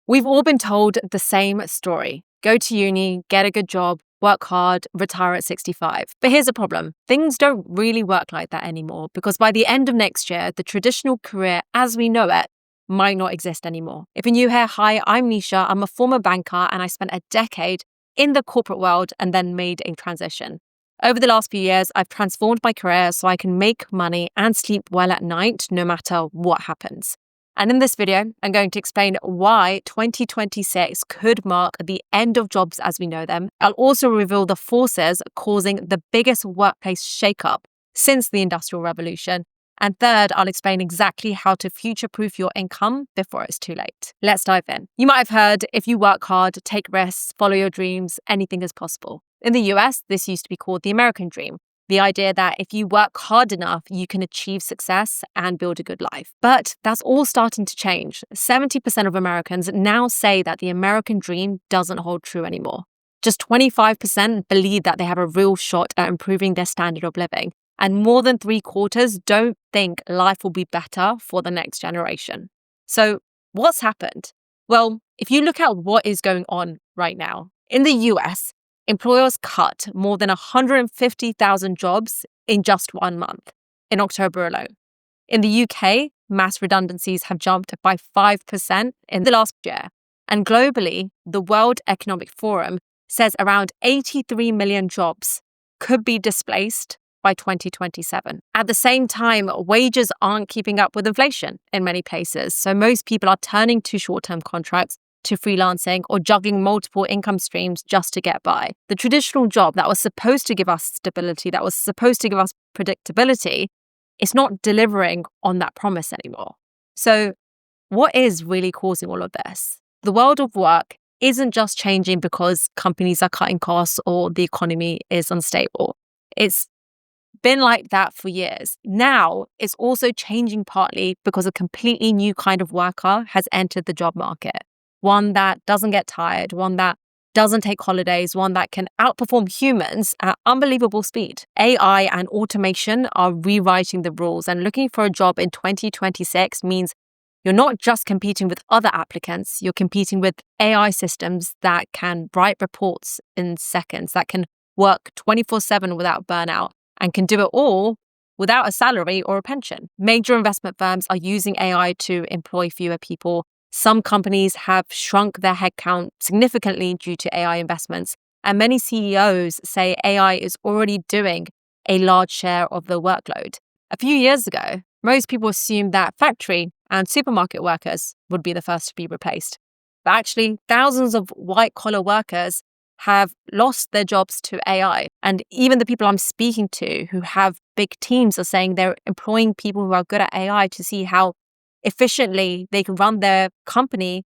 We've all been told the same story. Go to uni, get a good job, work hard, retire at 65. But here's the problem. Things don't really work like that anymore because by the end of next year, the traditional career as we know it might not exist anymore. If you're new here, hi, I'm Nischa. I'm a former banker and I spent a decade in the corporate world and then made a transition. Over the last few years, I've transformed my career so I can make money and sleep well at night no matter what happens. And in this video, I'm going to explain why 2026 could mark the end of jobs as we know them. I'll also reveal the forces causing the biggest workplace shakeup since the Industrial Revolution. And third, I'll explain exactly how to future-proof your income before it's too late. Let's dive in. You might have heard, if you work hard, take risks, follow your dreams, anything is possible. In the US, this used to be called the American dream. The idea that if you work hard enough, you can achieve success and build a good life. But that's all starting to change. 70% of Americans now say that the American dream doesn't hold true anymore. Just 25% believe that they have a real shot at improving their standard of living. And more than 3/4 don't think life will be better for the next generation. So what's happened? Well, if you look at what is going on right now, in the US, employers cut more than 150,000 jobs in just 1 month, in October alone. In the UK, mass redundancies have jumped by 5% in the last year. And globally, the World Economic Forum says around 83 million jobs could be displaced by 2027. At the same time, wages aren't keeping up with inflation in many places. So most people are turning to short-term contracts, to freelancing, or juggling multiple income streams just to get by. The traditional job that was supposed to give us stability, that was supposed to give us predictability, it's not delivering on that promise anymore. So what is really causing all of this? The world of work isn't just changing because companies are cutting costs or the economy is unstable. It's been like that for years. Now, it's also changing partly because a completely new kind of worker has entered the job market. One that doesn't get tired, one that doesn't take holidays, one that can outperform humans at unbelievable speed. AI and automation are rewriting the rules, and looking for a job in 2026 means you're not just competing with other applicants, you're competing with AI systems that can write reports in seconds, that can work 24/7 without burnout, and can do it all without a salary or a pension. Major investment firms are using AI to employ fewer people. Some companies have shrunk their headcount significantly due to AI investments, and many CEOs say AI is already doing a large share of the workload. A few years ago, most people assumed that factory and supermarket workers would be the first to be replaced. But actually, thousands of white-collar workers have lost their jobs to AI. And even the people I'm speaking to who have big teams are saying they're employing people who are good at AI to see how efficiently they can run their company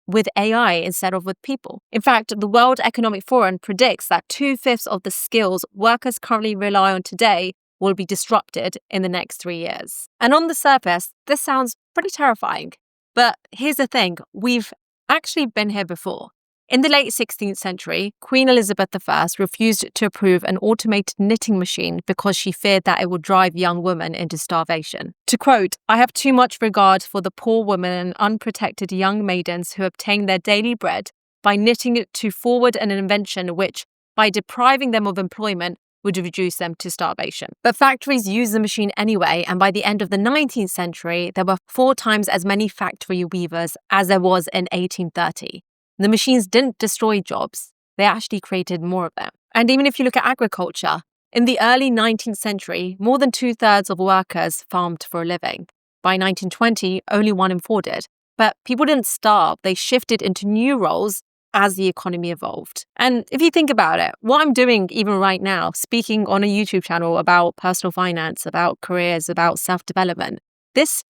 with AI instead of with people. In fact, the World Economic Forum predicts that 2/5 of the skills workers currently rely on today will be disrupted in the next 3 years. And on the surface, this sounds pretty terrifying. But here's the thing, we've actually been here before. In the late 16th century, Queen Elizabeth I refused to approve an automated knitting machine because she feared that it would drive young women into starvation. To quote, "I have too much regard for the poor women and unprotected young maidens who obtain their daily bread by knitting it to forward an invention which, by depriving them of employment, would reduce them to starvation." But factories used the machine anyway, and by the end of the 19th century, there were 4 times as many factory weavers as there was in 1830. The machines didn't destroy jobs, they actually created more of them. And even if you look at agriculture, in the early 19th century, more than 2/3 of workers farmed for a living. By 1920, only 1 in 4 did. But people didn't starve, they shifted into new roles as the economy evolved. And if you think about it, what I'm doing even right now, speaking on a YouTube channel about personal finance, about careers, about self-development, this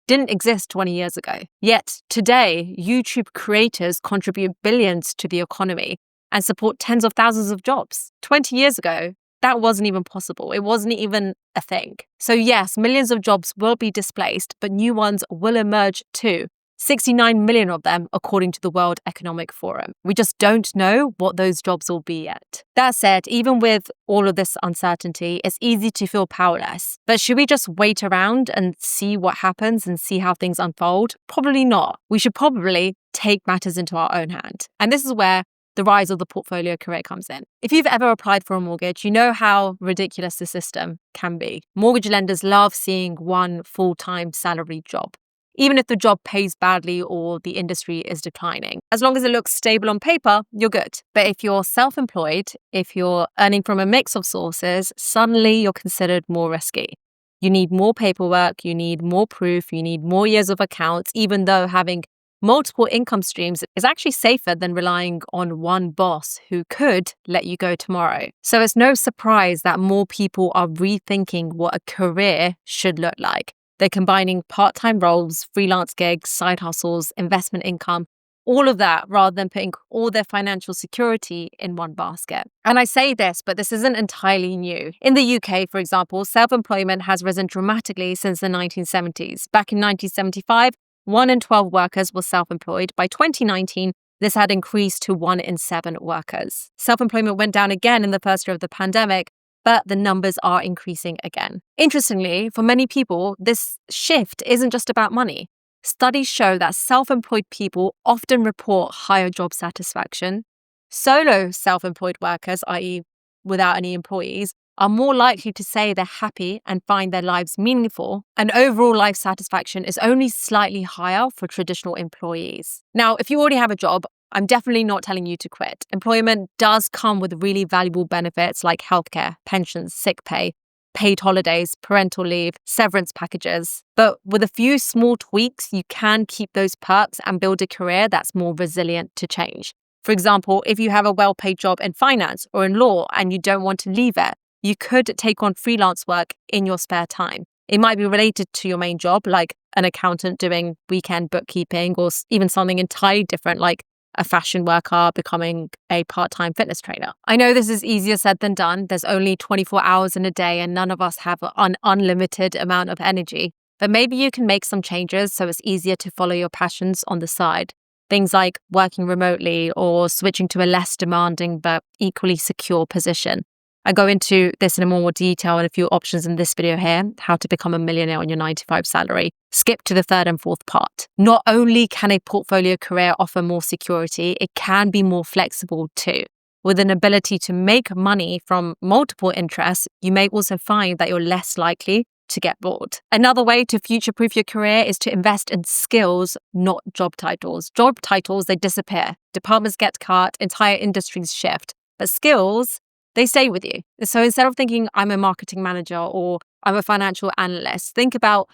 didn't exist 20 years ago. Yet today, YouTube creators contribute billions to the economy and support tens of thousands of jobs. 20 years ago, that wasn't even possible. It wasn't even a thing. So yes, millions of jobs will be displaced, but new ones will emerge too. 69 million of them, according to the World Economic Forum. We just don't know what those jobs will be yet. That said, even with all of this uncertainty, it's easy to feel powerless. But should we just wait around and see what happens and see how things unfold? Probably not. We should probably take matters into our own hand. And this is where the rise of the portfolio career comes in. If you've ever applied for a mortgage, you know how ridiculous the system can be. Mortgage lenders love seeing one full-time salary job, even if the job pays badly or the industry is declining. As long as it looks stable on paper, you're good. But if you're self-employed, if you're earning from a mix of sources, suddenly you're considered more risky. You need more paperwork, you need more proof, you need more years of accounts, even though having multiple income streams is actually safer than relying on one boss who could let you go tomorrow. So it's no surprise that more people are rethinking what a career should look like. They're combining part-time roles, freelance gigs, side hustles, investment income, all of that, rather than putting all their financial security in one basket. And I say this, but this isn't entirely new. In the UK, for example, self-employment has risen dramatically since the 1970s. Back in 1975, 1 in 12 workers was self-employed. By 2019, this had increased to 1 in 7 workers. Self-employment went down again in the first year of the pandemic, but the numbers are increasing again. Interestingly, for many people, this shift isn't just about money. Studies show that self-employed people often report higher job satisfaction. Solo self-employed workers, i.e. without any employees, are more likely to say they're happy and find their lives meaningful, and overall life satisfaction is only slightly higher for traditional employees. Now, if you already have a job, I'm definitely not telling you to quit. Employment does come with really valuable benefits like healthcare, pensions, sick pay, paid holidays, parental leave, severance packages. But with a few small tweaks, you can keep those perks and build a career that's more resilient to change. For example, if you have a well-paid job in finance or in law and you don't want to leave it, you could take on freelance work in your spare time. It might be related to your main job, like an accountant doing weekend bookkeeping, or even something entirely different, like a fashion worker becoming a part-time fitness trainer. I know this is easier said than done. There's only 24 hours in a day and none of us have an unlimited amount of energy. But maybe you can make some changes so it's easier to follow your passions on the side. Things like working remotely or switching to a less demanding but equally secure position. I go into this in more detail in a few options in this video here, how to become a millionaire on your 9-to-5 salary. Skip to the third and fourth part. Not only can a portfolio career offer more security, it can be more flexible too. With an ability to make money from multiple interests, you may also find that you're less likely to get bored. Another way to future-proof your career is to invest in skills, not job titles. Job titles, they disappear. Departments get cut, entire industries shift. But skills, they stay with you. So instead of thinking I'm a marketing manager or I'm a financial analyst, think about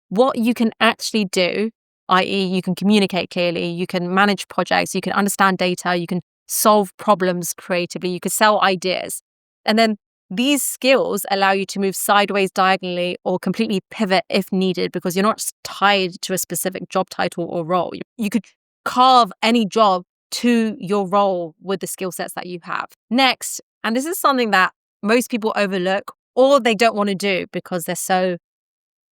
what you can actually do, i.e. you can communicate clearly, you can manage projects, you can understand data, you can solve problems creatively, you can sell ideas. And then these skills allow you to move sideways, diagonally, or completely pivot if needed because you're not tied to a specific job title or role. You could carve any job to your role with the skill sets that you have. Next, and this is something that most people overlook or they don't want to do because they're so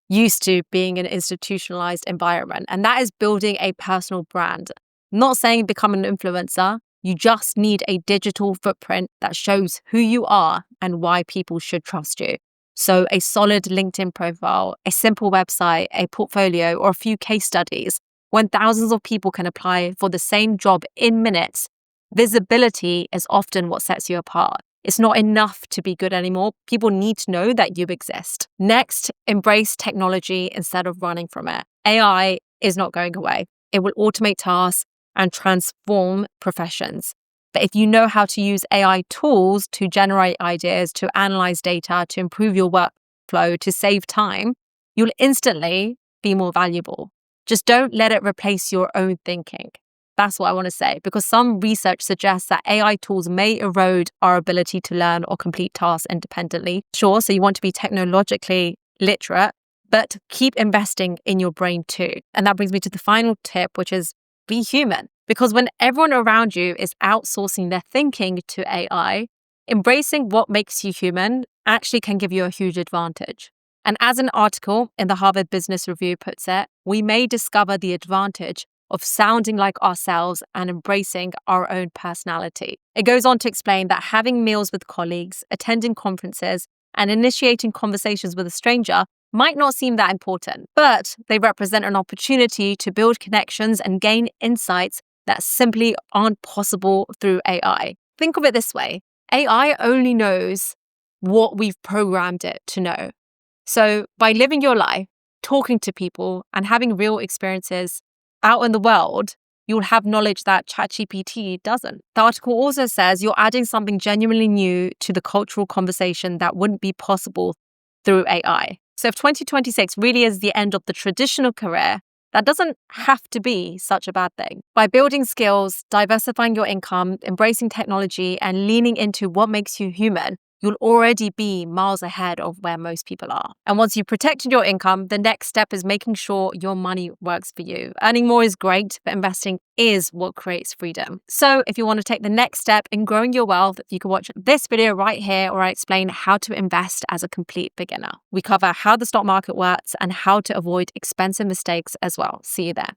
used to being in an institutionalized environment, and that is building a personal brand. I'm not saying become an influencer. You just need a digital footprint that shows who you are and why people should trust you. So a solid LinkedIn profile, a simple website, a portfolio, or a few case studies. When thousands of people can apply for the same job in minutes, visibility is often what sets you apart. It's not enough to be good anymore. People need to know that you exist. Next, embrace technology instead of running from it. AI is not going away. It will automate tasks and transform professions. But if you know how to use AI tools to generate ideas, to analyze data, to improve your workflow, to save time, you'll instantly be more valuable. Just don't let it replace your own thinking. That's what I want to say, because some research suggests that AI tools may erode our ability to learn or complete tasks independently. Sure, so you want to be technologically literate, but keep investing in your brain too. And that brings me to the final tip, which is be human. Because when everyone around you is outsourcing their thinking to AI, embracing what makes you human actually can give you a huge advantage. And as an article in the Harvard Business Review puts it, we may discover the advantage of sounding like ourselves and embracing our own personality. It goes on to explain that having meals with colleagues, attending conferences, and initiating conversations with a stranger might not seem that important, but they represent an opportunity to build connections and gain insights that simply aren't possible through AI. Think of it this way: AI only knows what we've programmed it to know. So by living your life, talking to people, and having real experiences out in the world, you'll have knowledge that ChatGPT doesn't. The article also says you're adding something genuinely new to the cultural conversation that wouldn't be possible through AI. So if 2026 really is the end of the traditional career, that doesn't have to be such a bad thing. By building skills, diversifying your income, embracing technology, and leaning into what makes you human, you'll already be miles ahead of where most people are. And once you've protected your income, the next step is making sure your money works for you. Earning more is great, but investing is what creates freedom. So if you want to take the next step in growing your wealth, you can watch this video right here where I explain how to invest as a complete beginner. We cover how the stock market works and how to avoid expensive mistakes as well. See you there.